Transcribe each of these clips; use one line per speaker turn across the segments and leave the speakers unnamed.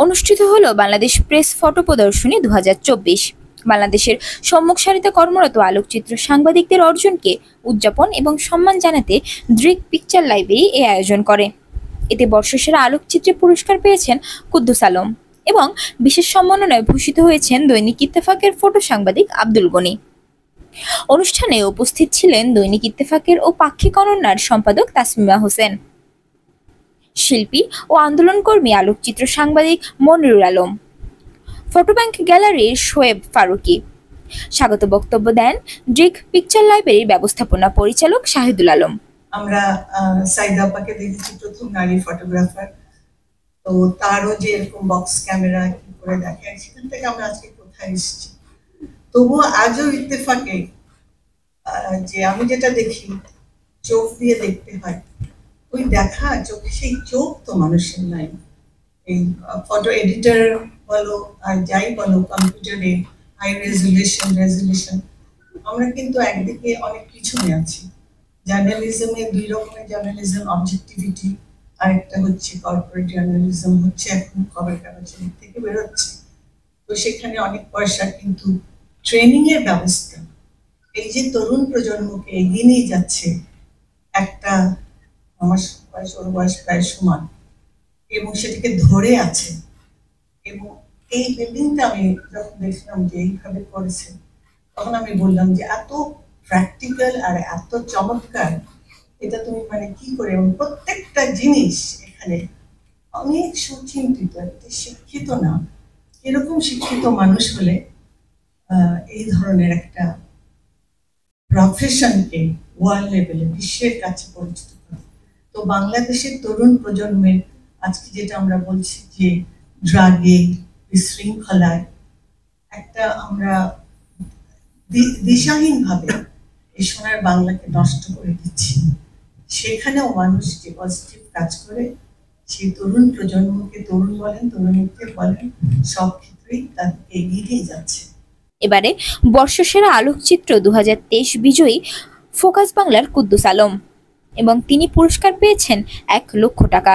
অনুষ্ঠিত হলো Bangladesh press photo প্রদর্শনী 2024। বাংলাদেশের সম্মুখ সারিতে কর্মরত আলোকচিত্র সাংবাদিকদের অর্জনকে উদযাপন এবং সম্মান জানাতে দৃক পিকচার লাইব্রেরি এই আয়োজন করে। এতে বর্ষসেরা আলোকচিত্রে পুরস্কার পেয়েছেন কুদ্দুস আলম এবং বিশেষ সম্মাননায় ভূষিত হয়েছেন দৈনিক ইত্তেফাকের ফটো সাংবাদিক আব্দুল গনি। অনুষ্ঠানে উপস্থিত ছিলেন দৈনিক ইত্তেফাকের ও পাক্ষিক অনন্যার সম্পাদক তাসমিমা হোসেন, শিল্পী ও আন্দোলনকর্মী আলোকচিত্র সাংবাদিক মনিরুল আলম, ফটোব্যাংক গ্যালারির শোয়েব ফারুকি। স্বাগত বক্তব্য দেন দৃক পিকচার লাইব্রেরির ব্যবস্থাপনা পরিচালক শাহিদুল আলম।
আমরা সাইদা আপাকে দেখেছি প্রথম নারী ফটোগ্রাফার, তো তারও যে এরকম বক্স ক্যামেরা কি করে দেখে, সেখান থেকে আমরা আজকে কোথায় এসেছি। তবুও আজও ইত্তেফাকে যে আমি যেটা দেখি চোখ দিয়ে দেখতে হয়, ওই দেখা চোখে সেই চোখ তো মানুষের নাই। এই ফটো এডিটর বলো আর যাই বলো, কম্পিউটারে হাই রেজুলেশন, আমরা কিন্তু একদিকে অনেক পিছনে আছি। জার্নালিজমে দুই রকমের জার্নালিজম, অবজেক্টিভিটি, আরেকটা হচ্ছে কর্পোরেট জার্নালিজম, হচ্ছে এখন খবর কাগজের থেকে বেরোচ্ছে। তো সেখানে অনেক পয়সা, কিন্তু ট্রেনিং এর ব্যবস্থা এই যে তরুণ প্রজন্মকে এগিয়ে নিয়ে যাচ্ছে, একটা আমার বয়স ওর বয়স প্রায় সমান, এবং সেটাকে ধরে আছে। এবং এই বিল্ডিংটা আমি যখন দেখলাম যে এইভাবে করেছে, তখন আমি বললাম যে এত প্র্যাকটিক্যাল আর এত চমৎকার, এটা তুমি মানে কি করে, এবং প্রত্যেকটা জিনিস এখানে অনেক সুচিন্তিত। শিক্ষিত না, এরকম শিক্ষিত মানুষ হলে এই ধরনের একটা প্রফেশনকে ওয়ার্ল্ড লেভেলে বিশ্বের কাছে পরিচিত করে। তো বাংলাদেশের তরুণ প্রজন্মের আজকে যেটা আমরা বলছি যে ড্রাগে, বিশৃঙ্খলায় একটা আমরা দিশাহীন ভাবে এই সোনার বাংলাকে নষ্ট করে দিচ্ছি, সেখানেও মানুষ যে পজিটিভ কাজ করে, সেই তরুণ প্রজন্মকে, তরুণ বলেন তরুণীকে বলেন, সব ক্ষেত্রেই তাদেরকে এগিয়ে নিয়ে যাচ্ছে।
এবারে বর্ষসেরা আলোকচিত্র 2023 বিজয়ী ফোকাস বাংলার কুদ্দুস আলম, এবং তিনি পুরস্কার পেয়েছেন 1 লক্ষ টাকা।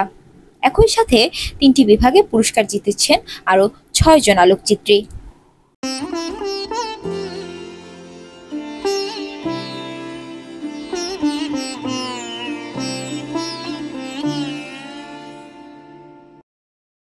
একই সাথে 3টি বিভাগে পুরস্কার জিতেছেন আরও 6 জন আলোকচিত্রী।